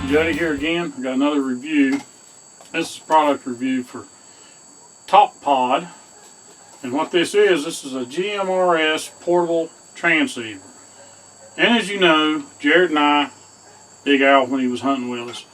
Jody here again. I got another review. This is a product review for Talkpod. And what this is a GMRS portable transceiver. And as you know, Jared and I, Big Al when he was hunting with us,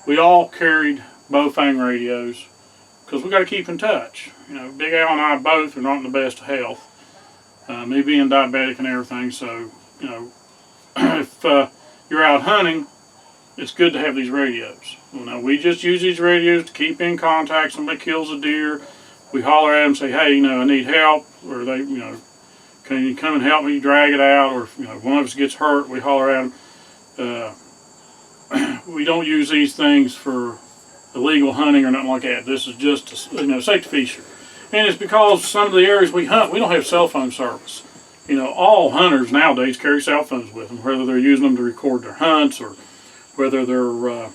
we all carried Bofang radios because we got to keep in touch. You know, Big Al and I both are not in the best of health. Me being diabetic and everything, so, you know, if you're out hunting, it's good to have these radios. You know, we just use these radios to keep in contact. Somebody kills a deer, we holler at them, say, hey, you know, I need help, or they, you know, can you come and help me drag it out, or, you know, one of us gets hurt, we holler at them. We don't use these things for illegal hunting or nothing like that. This is just a, you know, safety feature. And it's because some of the areas we hunt, we don't have cell phone service. You know, all hunters nowadays carry cell phones with them, whether they're using them to record their hunts or whether they're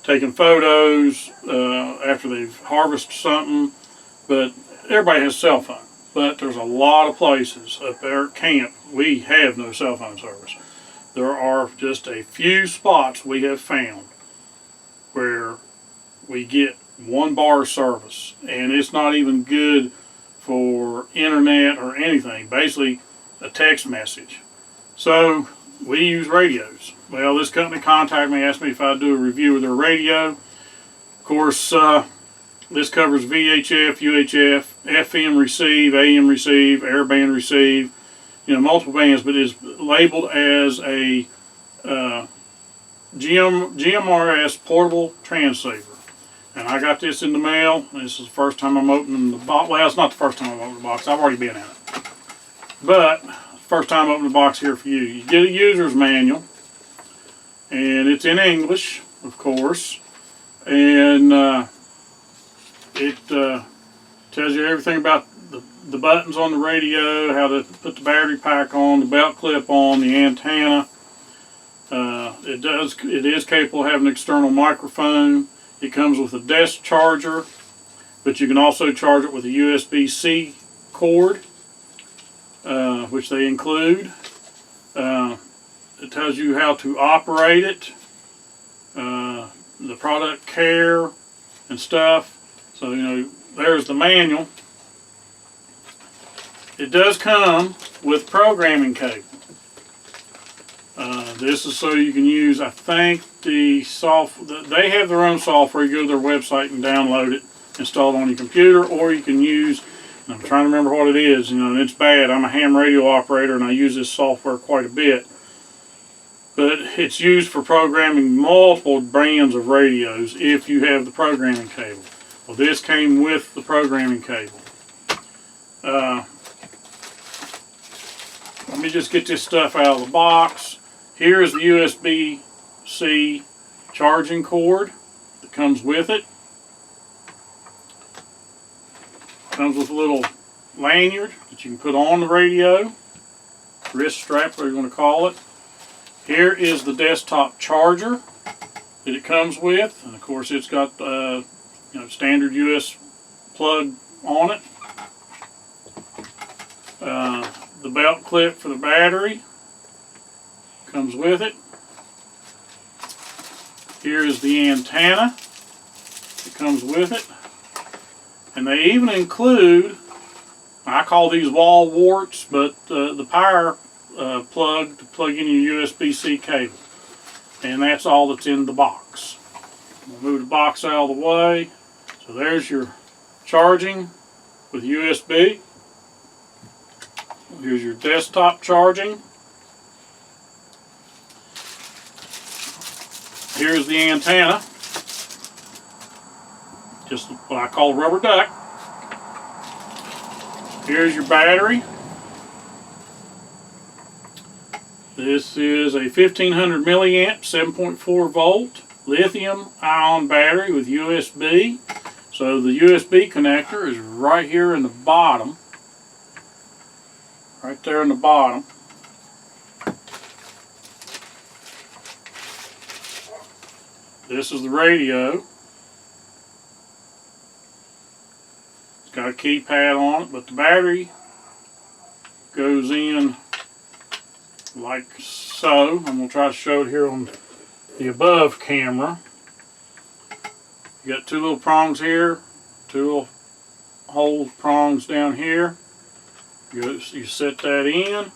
taking photos after they've harvested something. But everybody has a cell phone. But there's a lot of places up there at camp we have no cell phone service. There are just a few spots we have found where we get 1 bar service, and it's not even good for internet or anything, basically a text message. So we use radios. Well, this company contacted me, asked me if I'd do a review of their radio. Of course, this covers VHF, UHF, FM receive, AM receive, airband receive, you know, multiple bands, but it's labeled as a GMRS portable transceiver. And I got this in the mail. This is the first time I'm opening the box. Well, it's not the first time I'm opening the box. I've already been in it. But first time opening the box here for you. You get a user's manual, and it's in English, of course, and it tells you everything about the buttons on the radio, how to put the battery pack on, the belt clip on, the antenna. It is capable of having an external microphone. It comes with a desk charger, but you can also charge it with a USB-C cord, which they include. It tells you how to operate it, the product care and stuff. So, you know, there's the manual. It does come with programming cable. This is so you can use, I think, the software. They have their own software. You go to their website and download it, install it on your computer, or you can use, I'm trying to remember what it is, you know, and it's bad. I'm a ham radio operator and I use this software quite a bit. But it's used for programming multiple brands of radios if you have the programming cable. Well, this came with the programming cable. Let me just get this stuff out of the box. Here is the USB-C charging cord that comes with it. Comes with a little lanyard that you can put on the radio, wrist strap, whatever you want to call it. Here is the desktop charger that it comes with, and of course it's got you know, standard US plug on it. The belt clip for the battery comes with it. Here is the antenna that comes with it. And they even include, I call these wall warts, but the power plug to plug in your USB-C cable. And that's all that's in the box. We'll move the box out of the way. So there's your charging with USB. Here's your desktop charging. Here's the antenna. Just what I call a rubber duck. Here's your battery. This is a 1500 milliamp, 7.4 volt lithium ion battery with USB. So the USB connector is right here in the bottom. Right there in the bottom. This is the radio. It's got a keypad on it, but the battery goes in like so. I'm going to try to show it here on the above camera. You got two little prongs here, two little hole prongs down here. You set that in,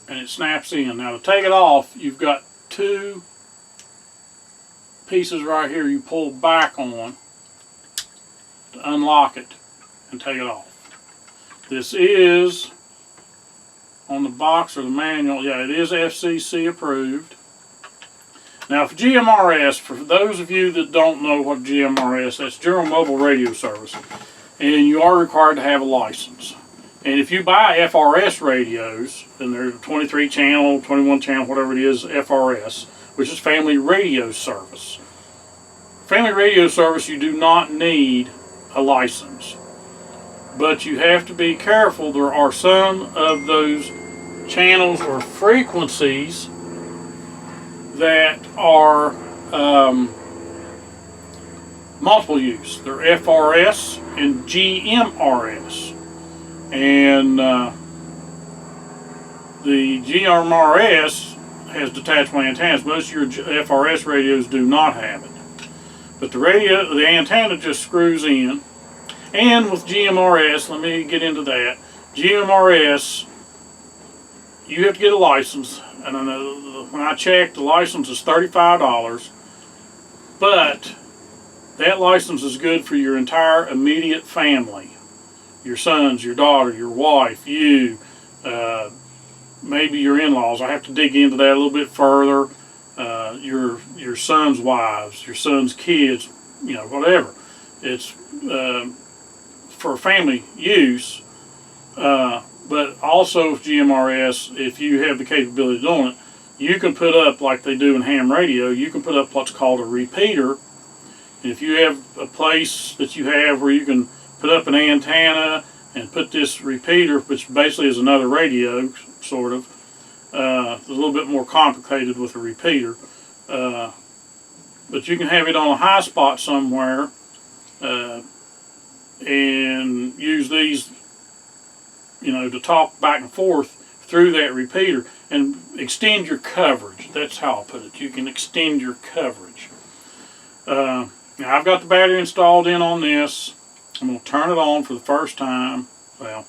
and it snaps in. Now to take it off, you've got two pieces right here you pull back on to unlock it and take it off. This is on the box or the manual. Yeah, it is FCC approved. Now for GMRS, for those of you that don't know what GMRS, that's General Mobile Radio Service, and you are required to have a license. And if you buy FRS radios, and they're 23 channel, 21 channel, whatever it is, FRS, which is Family Radio Service. Family Radio Service, you do not need a license. But you have to be careful. There are some of those channels or frequencies that are multiple use. They're FRS and GMRS. And the GMRS has detachable antennas. Most of your FRS radios do not have it. But the antenna just screws in. And with GMRS, let me get into that. GMRS, you have to get a license. And I know when I checked, the license is $35. But that license is good for your entire immediate family. Your sons, your daughter, your wife, you, maybe your in-laws. I have to dig into that a little bit further. Your son's wives, your son's kids, you know, whatever. It's for family use, but also with GMRS, if you have the capability of doing it, you can put up, like they do in ham radio, you can put up what's called a repeater. And if you have a place that you have where you can put up an antenna and put this repeater, which basically is another radio, sort of, it's a little bit more complicated with a repeater, but you can have it on a high spot somewhere, and use these, you know, to talk back and forth through that repeater and extend your coverage. That's how I'll put it. You can extend your coverage. Now I've got the battery installed in on this. I'm going to turn it on for the first time. Well,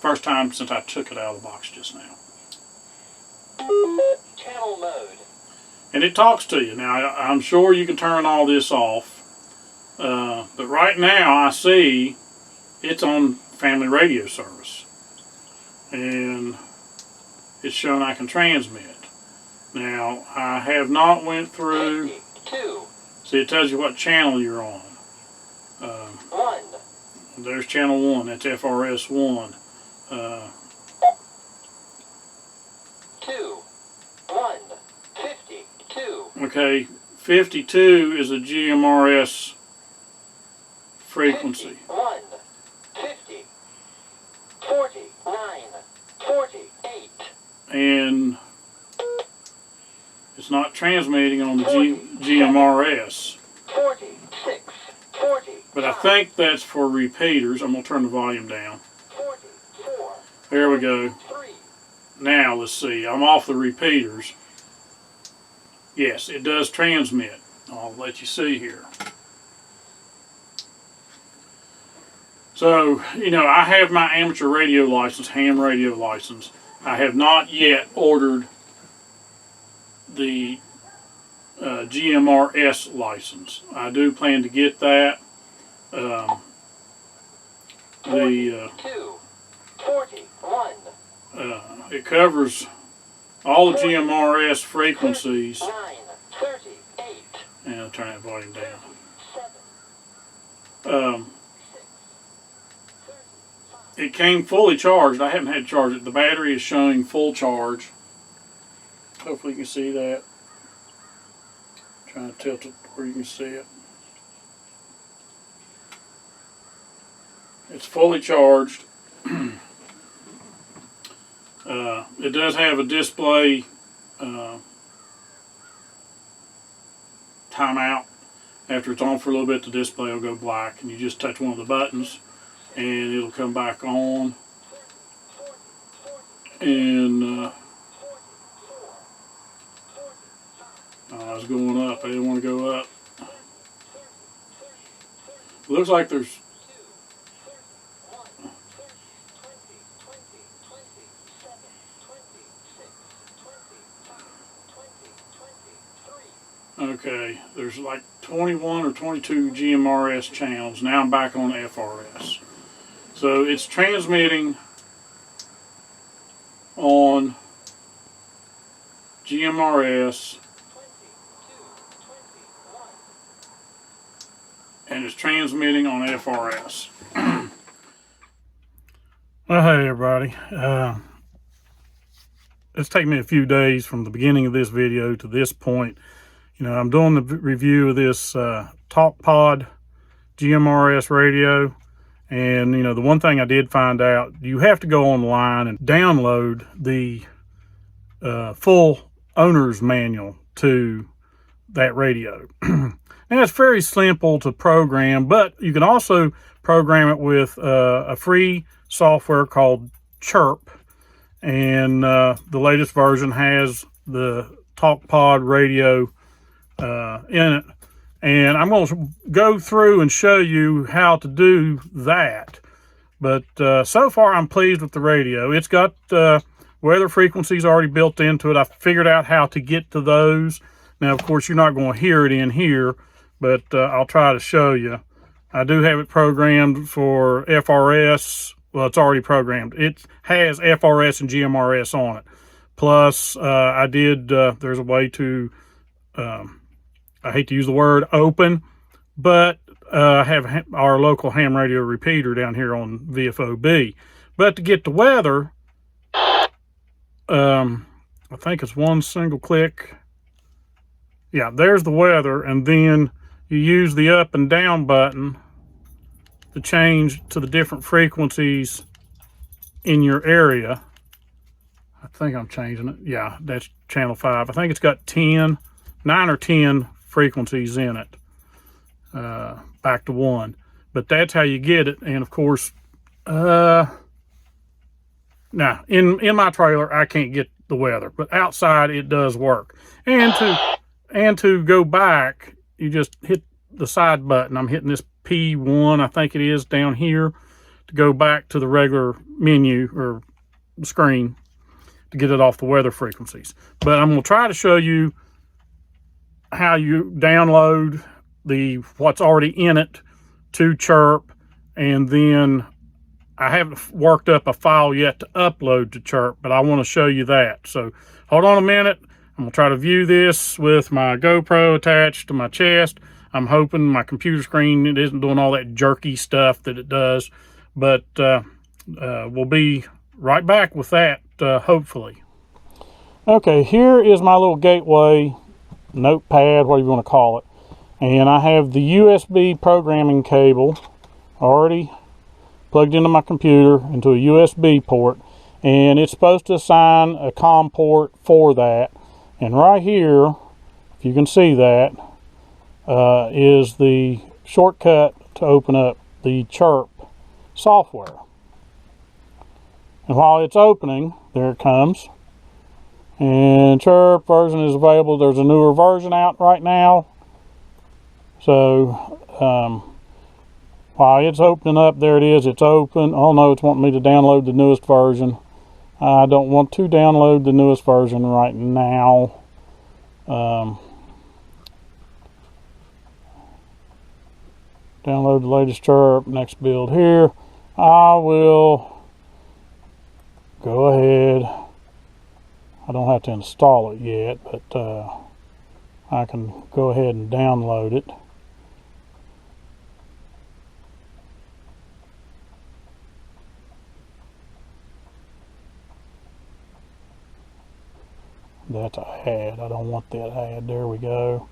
first time since I took it out of the box just now. Channel mode. And it talks to you. Now I'm sure you can turn all this off. But right now I see it's on Family Radio Service. And it's showing I can transmit. Now I have not went through. 52. See, it tells you what channel you're on. 1. There's channel 1. That's FRS 1. 2. 1. 52. Okay, 52 is a GMRS frequency. 51. 50. 49. 48. And it's not transmitting on the GMRS. 46. 40. But I think that's for repeaters. I'm going to turn the volume down. 44. There we go. 3. Now let's see. I'm off the repeaters. Yes, it does transmit. I'll let you see here. So, you know, I have my amateur radio license, ham radio license. I have not yet ordered the GMRS license. I do plan to get that. 42. 41. It covers all the GMRS frequencies. 9. 38. And I'll turn that volume down. 7. It came fully charged. I haven't had to charge it. The battery is showing full charge. Hopefully you can see that. Trying to tilt it where you can see it. It's fully charged. It does have a display timeout. After it's on for a little bit, the display will go black, and you just touch one of the buttons and it'll come back on, And I was going up. I didn't want to go up. Looks like there's okay, there's like 21 or 22 GMRS channels. Now I'm back on FRS. So it's transmitting on GMRS and it's transmitting on FRS. Well, hey everybody. It's taken me a few days from the beginning of this video to this point. You know, I'm doing the review of this Talkpod GMRS radio. And, you know, the one thing I did find out, you have to go online and download the full owner's manual to that radio. And it's very simple to program, but you can also program it with a free software called Chirp. And the latest version has the Talkpod radio in it. And I'm going to go through and show you how to do that. But so far, I'm pleased with the radio. It's got weather frequencies already built into it. I figured out how to get to those. Now, of course, you're not going to hear it in here, but I'll try to show you. I do have it programmed for FRS. Well, it's already programmed. It has FRS and GMRS on it. Plus, I did, there's a way to... I hate to use the word open, but I have our local ham radio repeater down here on VFOB. But to get the weather, I think it's one single click. Yeah, there's the weather, and then you use the up and down button to change to the different frequencies in your area. I think I'm changing it. Yeah, that's channel 5. I think it's got 9 or 10 frequencies in it, back to 1, but that's how you get it. And of course, now in my trailer I can't get the weather, but outside it does work. And to go back, you just hit the side button. I'm hitting this P1, I think it is, down here, to go back to the regular menu or screen to get it off the weather frequencies. But I'm going to try to show you how you download what's already in it to Chirp, and then I haven't worked up a file yet to upload to Chirp, but I want to show you that. So hold on a minute. I'm going to try to view this with my GoPro attached to my chest. I'm hoping my computer screen, it isn't doing all that jerky stuff that it does, but we'll be right back with that, hopefully. Okay, here is my little gateway notepad, whatever you want to call it, and I have the USB programming cable already plugged into my computer into a USB port, and it's supposed to assign a COM port for that. And right here, if you can see that, is the shortcut to open up the Chirp software. And while it's opening, there it comes. And Chirp version is available. There's a newer version out right now. So while it's opening up, there it is. It's open. Oh no, it's wanting me to download the newest version. I don't want to download the newest version right now. Download the latest Chirp. Next build here. I will go ahead. I don't have to install it yet, but I can go ahead and download it. That's an ad. I don't want that ad. There we go.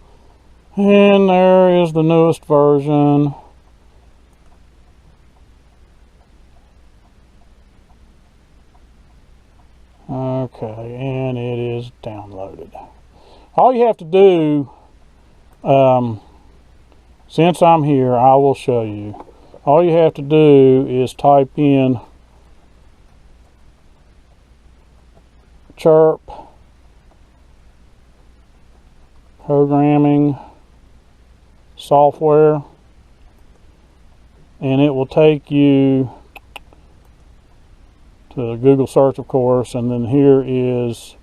And there is the newest version. Okay, and it is downloaded. All you have to do, since I'm here, I will show you. All you have to do is type in chirp, programming, software, and it will take you to Google search, of course, and then here is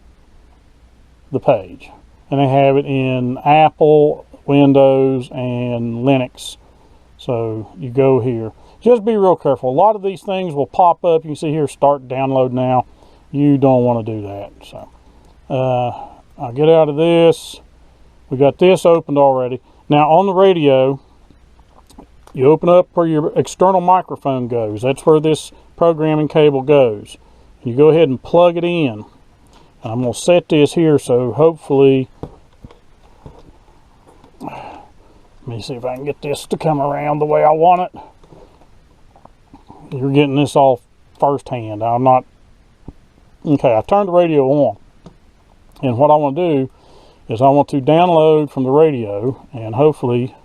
the page. And they have it in Apple, Windows, and Linux. So you go here. Just be real careful. A lot of these things will pop up. You can see here, start download now. You don't want to do that. So I'll get out of this. We got this opened already. Now on the radio, you open up where your external microphone goes. That's where this programming cable goes. You go ahead and plug it in. And I'm going to set this here so hopefully, let me see if I can get this to come around the way I want it. You're getting this all firsthand. I'm not, okay, I turned the radio on. And what I want to do is I want to download from the radio and hopefully,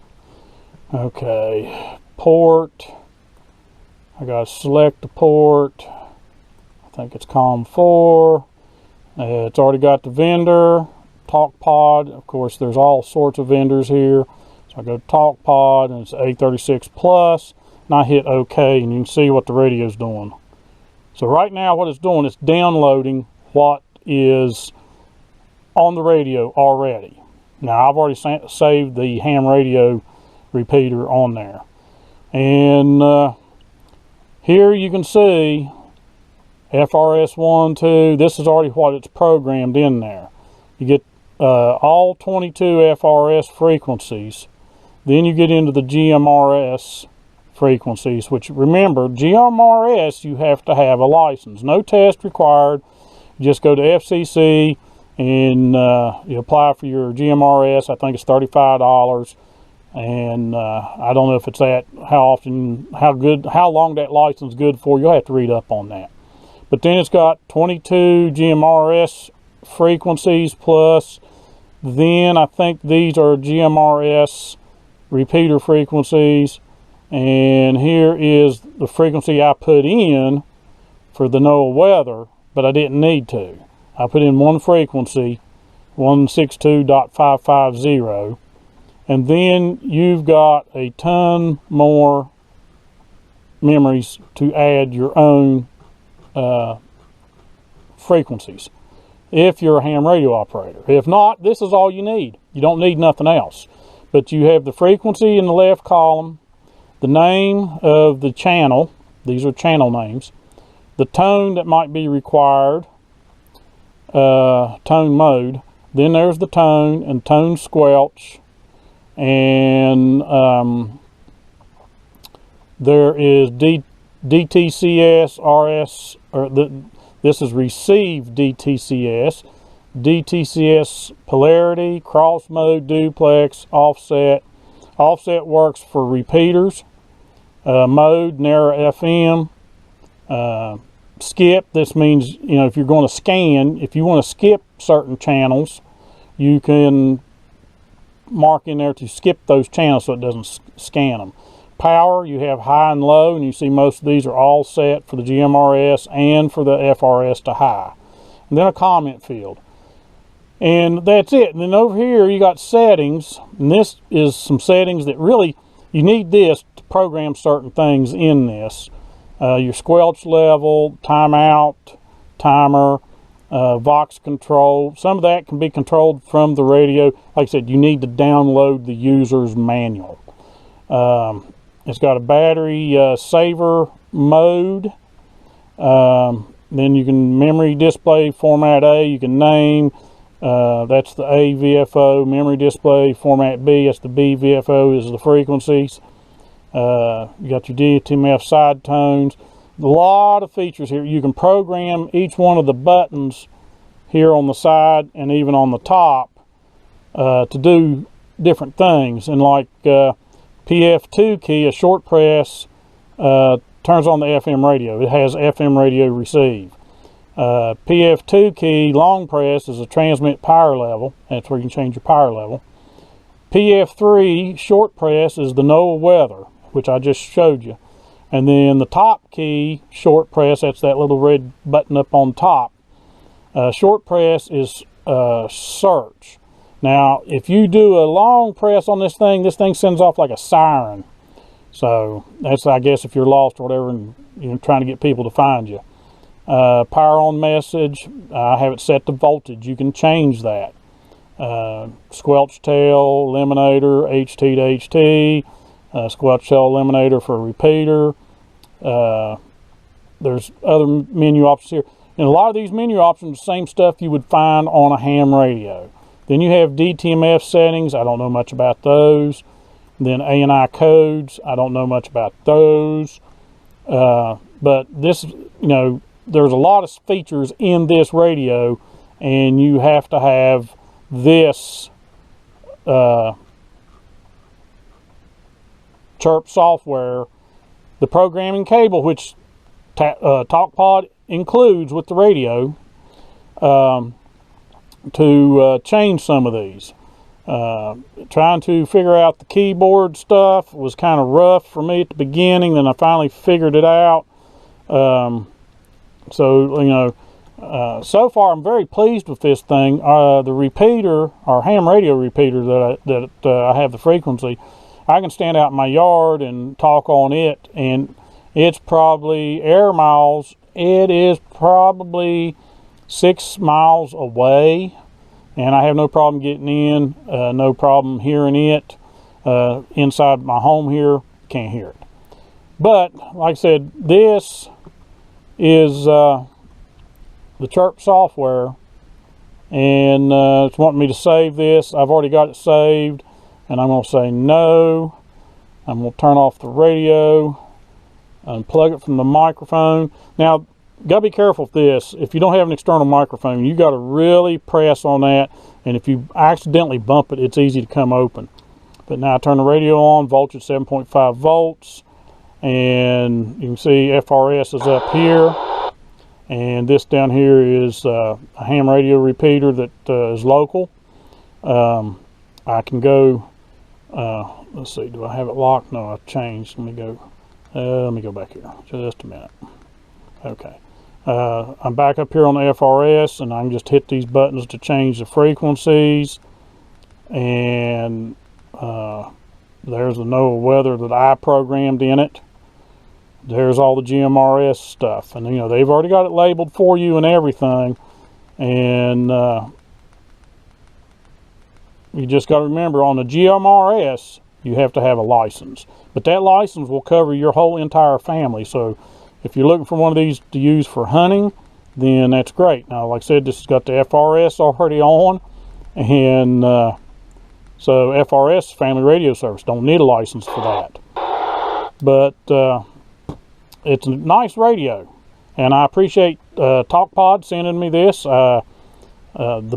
okay, port, I got to select the port. I think it's COM4. It's already got the vendor, Talkpod. Of course, there's all sorts of vendors here. So I go to Talkpod and it's A36Plus. And I hit OK and you can see what the radio's doing. So right now what it's doing is downloading what is on the radio already. Now I've already saved the ham radio repeater on there. And here you can see FRS 1, 2. This is already what it's programmed in there. You get all 22 FRS frequencies. Then you get into the GMRS frequencies, which remember, GMRS you have to have a license. No test required. You just go to FCC and you apply for your GMRS. I think it's $35. And I don't know if it's that, how long that license is good for. You'll have to read up on that. But then it's got 22 GMRS frequencies plus, then I think these are GMRS repeater frequencies. And here is the frequency I put in for the NOAA weather, but I didn't need to. I put in one frequency, 162.550. And then you've got a ton more memories to add your own frequencies if you're a ham radio operator. If not, this is all you need. You don't need nothing else. But you have the frequency in the left column, the name of the channel, these are channel names, the tone that might be required, tone mode, then there's the tone and tone squelch, and there is DTCS, RS, this is receive DTCS, DTCS polarity, cross mode, duplex, offset. Offset works for repeaters, mode, narrow FM, skip. This means, you know, if you're going to scan, if you want to skip certain channels, you can mark in there to skip those channels so it doesn't scan them. Power, you have high and low, and you see most of these are all set for the GMRS and for the FRS to high. And then a comment field. And that's it. And then over here you got settings, and this is some settings that really, you need this to program certain things in this. Your squelch level, timeout, timer, Vox control. Some of that can be controlled from the radio. Like I said, you need to download the user's manual. It's got a battery saver mode. Then you can memory display format A, you can name. That's the A VFO, memory display format B, that's the B VFO, is the frequencies. You got your DTMF side tones. A lot of features here. You can program each one of the buttons here on the side and even on the top to do different things. And like PF2 key, a short press, turns on the FM radio. It has FM radio receive. PF2 key, long press, is a transmit power level. That's where you can change your power level. PF3, short press, is the NOAA weather, which I just showed you. And then the top key, short press, that's that little red button up on top. Short press is search. Now, if you do a long press on this thing sends off like a siren. So that's, I guess, if you're lost or whatever and you're trying to get people to find you. Power on message, I have it set to voltage. You can change that. Squelch tail, eliminator, HT to HT, squelch tail eliminator for a repeater. There's other menu options here. And a lot of these menu options, the same stuff you would find on a ham radio. Then you have DTMF settings. I don't know much about those. Then ANI codes. I don't know much about those. But this, there's a lot of features in this radio, and you have to have this chirp software, the programming cable, which Talkpod includes with the radio, to change some of these. Trying to figure out the keyboard stuff was kind of rough for me at the beginning, then I finally figured it out. So far I'm very pleased with this thing. The repeater, our ham radio repeater that I have the frequency, I can stand out in my yard and talk on it, and it's probably air miles. It is probably 6 miles away, and I have no problem getting in, no problem hearing it. Inside my home here, can't hear it. But like I said, this is the chirp software, and it's wanting me to save this. I've already got it saved, and I'm going to say no. I'm going to turn off the radio, unplug it from the microphone. Now, got to be careful with this. If you don't have an external microphone, you got to really press on that, and if you accidentally bump it, it's easy to come open. But now I turn the radio on, voltage 7.5 volts, and you can see FRS is up here, and this down here is a ham radio repeater that is local. I can go, let's see, do I have it locked? No, I've changed. Let me go back here just a minute. Okay. I'm back up here on the FRS, and I can just hit these buttons to change the frequencies, and there's the NOAA weather that I programmed in it. There's all the GMRS stuff, and they've already got it labeled for you and everything, and you just got to remember, on the GMRS you have to have a license, but that license will cover your whole entire family. So if you're looking for one of these to use for hunting, then that's great. Now, like I said, this has got the FRS already on, and so FRS, Family Radio Service, don't need a license for that. But it's a nice radio, and I appreciate Talkpod sending me this. The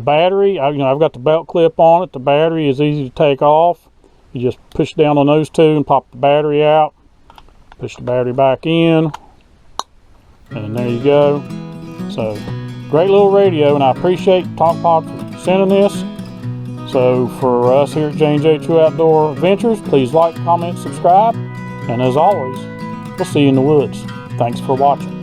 battery, I've got the belt clip on it. The battery is easy to take off. You just push down on those two and pop the battery out. Push the battery back in, and there you go. So, great little radio, and I appreciate Talkpod for sending this. So, for us here at J&J True Outdoor Adventures, please like, comment, subscribe, and as always, we'll see you in the woods. Thanks for watching.